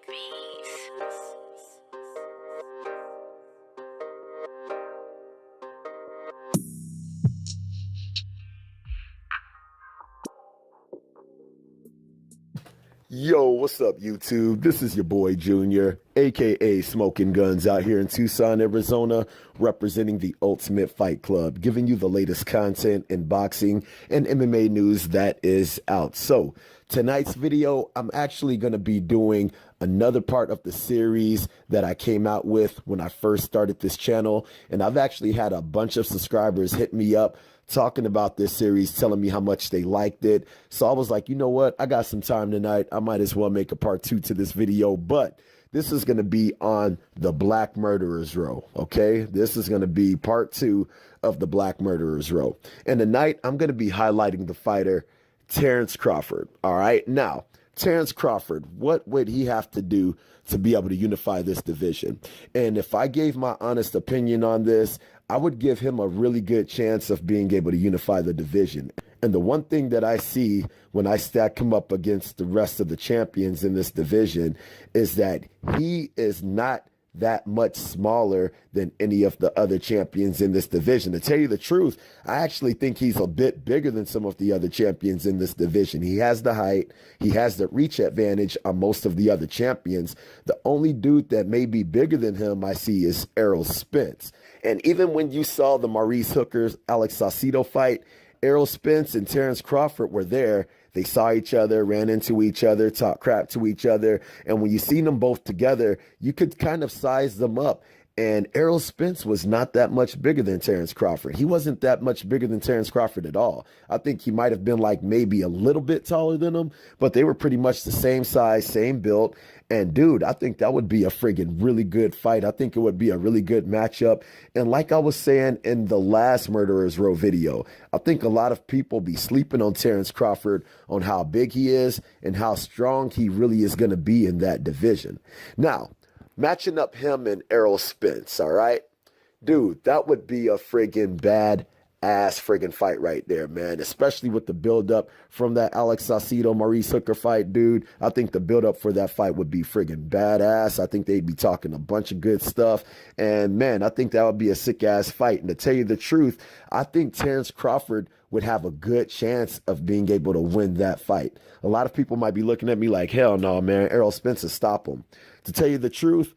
bees. Yo, what's up, YouTube? This is your boy Junior, aka Smoking Guns, out here in Tucson, Arizona, representing the Ultimate Fight Club, giving you the latest content in boxing and MMA news that is out. So, tonight's video, I'm actually going to be doing another part of the series that I came out with when I first started this channel, and I've actually had a bunch of subscribers hit me up talking about this series, telling me how much they liked it. So I was like, you know what? I got some time tonight. I might as well make a part 2 to this video, but this is going to be on the Black Murderers Row, okay? This is going to be part 2 of the Black Murderers Row. And tonight, I'm going to be highlighting the fighter, Terence Crawford, all right? Now, Terence Crawford, what would he have to do to be able to unify this division? And if I gave my honest opinion on this, I would give him a really good chance of being able to unify the division. And the one thing that I see when I stack him up against the rest of the champions in this division is that he is not that much smaller than any of the other champions in this division. To tell you the truth, I actually think he's a bit bigger than some of the other champions in this division. He has the height, he has the reach advantage on most of the other champions. The only dude that may be bigger than him I see is Errol Spence. And even when you saw the Maurice Hooker's Alex Saucedo fight, Errol Spence and Terence Crawford were there. They saw each other, ran into each other, talked crap to each other. And when you seen them both together, you could kind of size them up. And Errol Spence was not that much bigger than Terence Crawford. He wasn't that much bigger than Terence Crawford at all. I think he might have been like maybe a little bit taller than him, but they were pretty much the same size, same build. And dude, I think that would be a friggin' really good fight. I think it would be a really good matchup. And like I was saying in the last Murderers Row video, I think a lot of people be sleeping on Terence Crawford on how big he is and how strong he really is going to be in that division. Now, matching up him and Errol Spence, all right? Dude, that would be a friggin' bad ass friggin' fight right there, man. Especially with the build-up from that Alex Saucedo Maurice Hooker fight, dude. I think the build-up for that fight would be friggin' badass. I think they'd be talking a bunch of good stuff. And man, I think that would be a sick-ass fight. And to tell you the truth, I think Terence Crawford would have a good chance of being able to win that fight. A lot of people might be looking at me like, hell no, man, Errol Spence will stop him. To tell you the truth,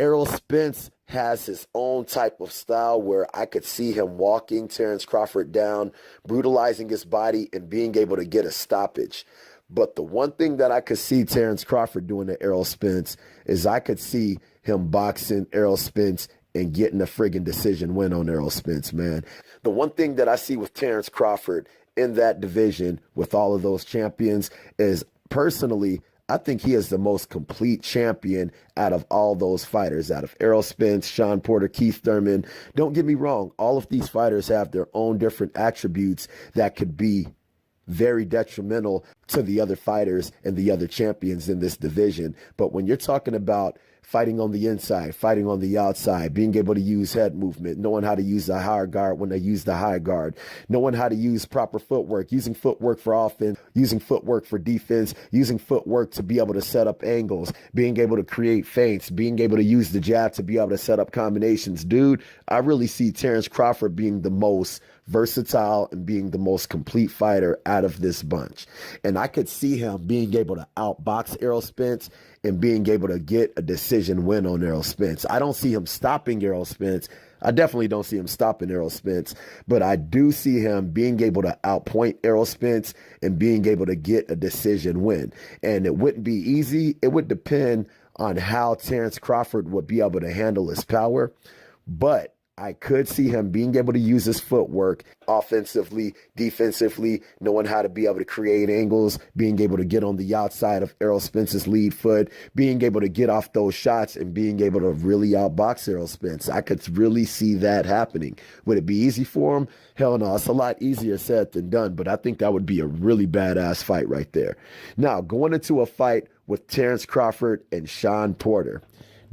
Errol Spence has his own type of style where I could see him walking Terence Crawford down, brutalizing his body, and being able to get a stoppage. But the one thing that I could see Terence Crawford doing to Errol Spence is I could see him boxing Errol Spence and getting a friggin' decision win on Errol Spence, man. The one thing that I see with Terence Crawford in that division with all of those champions is, personally, I think he is the most complete champion out of all those fighters, out of Errol Spence, Shawn Porter, Keith Thurman. Don't get me wrong, all of these fighters have their own different attributes that could be very detrimental to the other fighters and the other champions in this division. But when you're talking about fighting on the inside, fighting on the outside, being able to use head movement, knowing how to use the higher guard when they use the high guard, knowing how to use proper footwork, using footwork for offense, using footwork for defense, using footwork to be able to set up angles, being able to create feints, being able to use the jab to be able to set up combinations. Dude, I really see Terence Crawford being the most versatile and being the most complete fighter out of this bunch. And I could see him being able to outbox Errol Spence and being able to get a decision win on Errol Spence. I don't see him stopping Errol Spence. I definitely don't see him stopping Errol Spence, but I do see him being able to outpoint Errol Spence and being able to get a decision win. And it wouldn't be easy. It would depend on how Terence Crawford would be able to handle his power, but I could see him being able to use his footwork offensively, defensively, knowing how to be able to create angles, being able to get on the outside of Errol Spence's lead foot, being able to get off those shots and being able to really outbox Errol Spence. I could really see that happening. Would it be easy for him? Hell no, it's a lot easier said than done, but I think that would be a really badass fight right there. Now, going into a fight with Terence Crawford and Shawn Porter.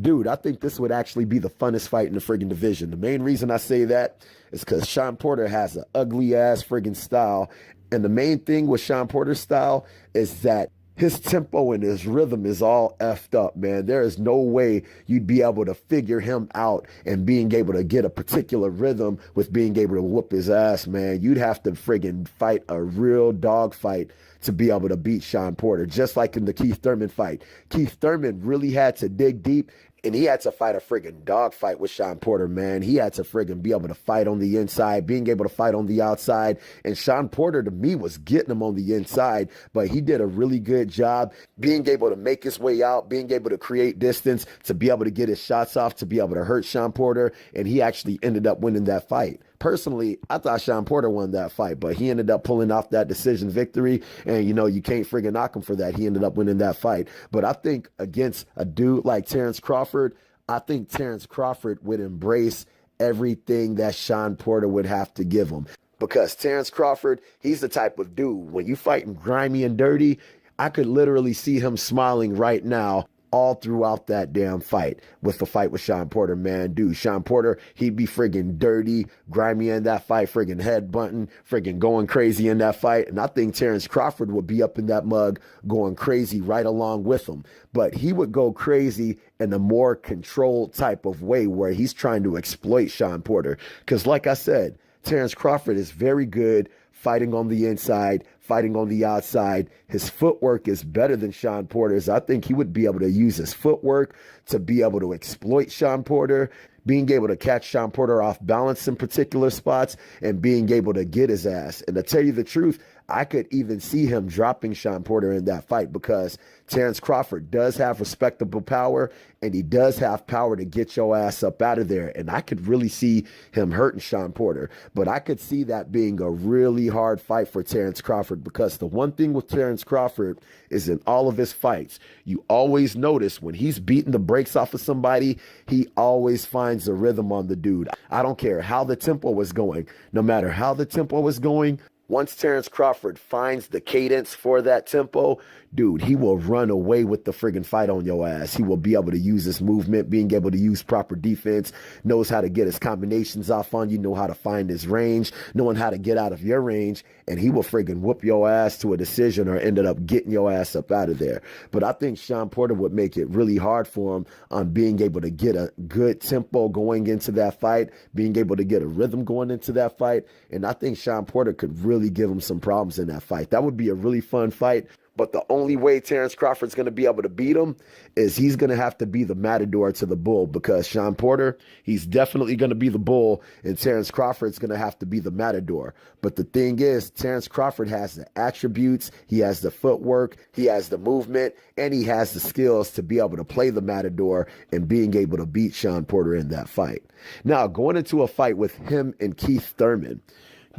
Dude, I think this would actually be the funnest fight in the friggin' division. The main reason I say that is because Shawn Porter has an ugly-ass friggin' style. And the main thing with Shawn Porter's style is that his tempo and his rhythm is all effed up, man. There is no way you'd be able to figure him out and being able to get a particular rhythm with being able to whoop his ass, man. You'd have to friggin' fight a real dog fight to be able to beat Sean Porter, just like in the Keith Thurman fight. Keith Thurman really had to dig deep, and he had to fight a friggin' dog fight with Sean Porter, man. He had to friggin' be able to fight on the inside, being able to fight on the outside. And Sean Porter, to me, was getting him on the inside, but he did a really good job being able to make his way out, being able to create distance, to be able to get his shots off, to be able to hurt Sean Porter. And he actually ended up winning that fight. Personally, I thought Sean Porter won that fight, but he ended up pulling off that decision victory. And, you know, you can't friggin' knock him for that. He ended up winning that fight. But I think against a dude like Terence Crawford, I think Terence Crawford would embrace everything that Sean Porter would have to give him. Because Terence Crawford, he's the type of dude, when you fight him grimy and dirty, I could literally see him smiling right now all throughout that damn fight with the fight with Sean Porter, man. Dude, Sean Porter, he'd be friggin' dirty, grimy in that fight, friggin' headbutting, friggin' going crazy in that fight. And I think Terence Crawford would be up in that mug going crazy right along with him. But he would go crazy in a more controlled type of way where he's trying to exploit Sean Porter. Because like I said, Terence Crawford is very good fighting on the inside, fighting on the outside. His footwork is better than Sean Porter's. I think he would be able to use his footwork to be able to exploit Sean Porter, being able to catch Sean Porter off balance in particular spots, and being able to get his ass. And to tell you the truth, I could even see him dropping Sean Porter in that fight, because Terence Crawford does have respectable power, and he does have power to get your ass up out of there. And I could really see him hurting Sean Porter. But I could see that being a really hard fight for Terence Crawford, because the one thing with Terence Crawford is in all of his fights, you always notice when he's beating the brakes off of somebody, he always finds a rhythm on the dude. I don't care how the tempo was going. No matter how the tempo was going, once Terence Crawford finds the cadence for that tempo, dude, he will run away with the friggin' fight on your ass. He will be able to use his movement, being able to use proper defense, knows how to get his combinations off on you, know how to find his range, knowing how to get out of your range, and he will friggin' whoop your ass to a decision or ended up getting your ass up out of there. But I think Sean Porter would make it really hard for him on being able to get a good tempo going into that fight, being able to get a rhythm going into that fight, and I think Sean Porter could really give him some problems in that fight. That would be a really fun fight. But the only way Terence Crawford's going to be able to beat him is he's going to have to be the matador to the bull, because Sean Porter, he's definitely going to be the bull, and Terence Crawford's going to have to be the matador. But the thing is, Terence Crawford has the attributes, he has the footwork, he has the movement, and he has the skills to be able to play the matador and being able to beat Sean Porter in that fight. Now, going into a fight with him and Keith Thurman,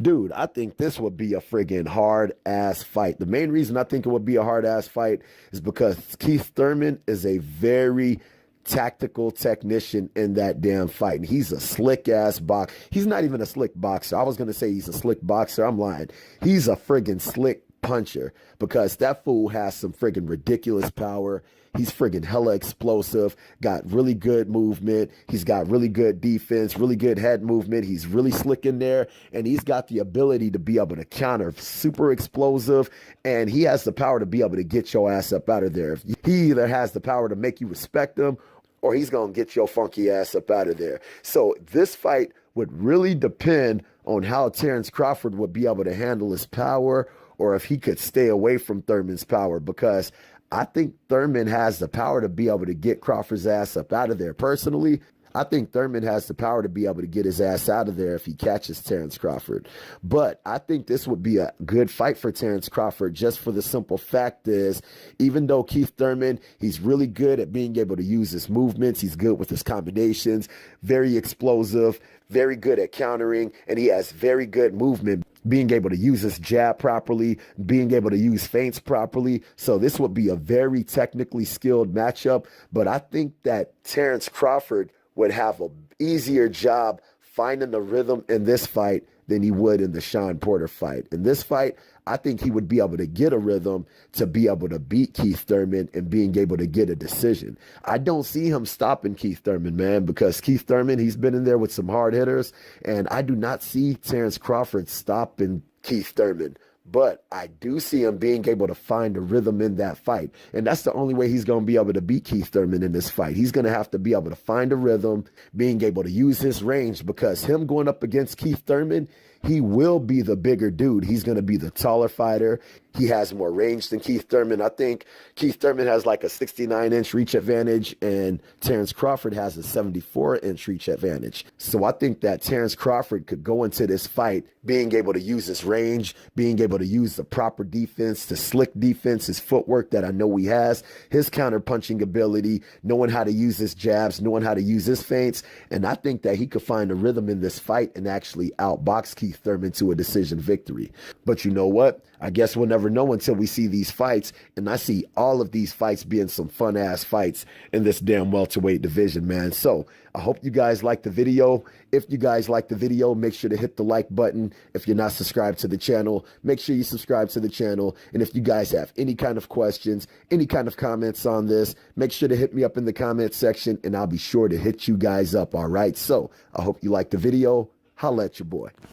dude, I think this would be a friggin' hard-ass fight. The main reason I think it would be a hard-ass fight is because Keith Thurman is a very tactical technician in that damn fight. And he's a slick-ass boxer. He's not even a slick boxer. I was going to say he's a slick boxer. I'm lying. He's a friggin' slick puncher, because that fool has some friggin' ridiculous power. He's friggin' hella explosive, got really good movement. He's got really good defense, really good head movement. He's really slick in there, and he's got the ability to be able to counter, super explosive, and he has the power to be able to get your ass up out of there. He either has the power to make you respect him, or he's going to get your funky ass up out of there. So this fight would really depend on how Terence Crawford would be able to handle his power, or if he could stay away from Thurman's power, because I think Thurman has the power to be able to get Crawford's ass up out of there. Personally, I think Thurman has the power to be able to get his ass out of there if he catches Terence Crawford. But I think this would be a good fight for Terence Crawford, just for the simple fact is, even though Keith Thurman, he's really good at being able to use his movements, he's good with his combinations, very explosive, very good at countering, and he has very good movement, being able to use his jab properly, being able to use feints properly. So this would be a very technically skilled matchup. But I think that Terence Crawford would have an easier job finding the rhythm in this fight than he would in the Sean Porter fight. In this fight, I think he would be able to get a rhythm to be able to beat Keith Thurman and being able to get a decision. I don't see him stopping Keith Thurman, man, because Keith Thurman, he's been in there with some hard hitters, and I do not see Terence Crawford stopping Keith Thurman. But I do see him being able to find a rhythm in that fight. And that's the only way he's going to be able to beat Keith Thurman in this fight. He's going to have to be able to find a rhythm, being able to use his range, because him going up against Keith Thurman, he will be the bigger dude. He's going to be the taller fighter. He has more range than Keith Thurman. I think Keith Thurman has like a 69-inch reach advantage, and Terence Crawford has a 74-inch reach advantage. So I think that Terence Crawford could go into this fight being able to use his range, being able to use the proper defense, the slick defense, his footwork that I know he has, his counter-punching ability, knowing how to use his jabs, knowing how to use his feints. And I think that he could find a rhythm in this fight and actually outbox Keith Thurman to a decision victory. But you know what? I guess we'll never know until we see these fights, and I see all of these fights being some fun-ass fights in this damn welterweight division, man. So I hope you guys like the video. If you guys like the video, make sure to hit the like button. If you're not subscribed to the channel, make sure you subscribe to the channel. And if you guys have any kind of questions, any kind of comments on this, make sure to hit me up in the comment section, and I'll be sure to hit you guys up, all right? So I hope you like the video. Holla at your boy.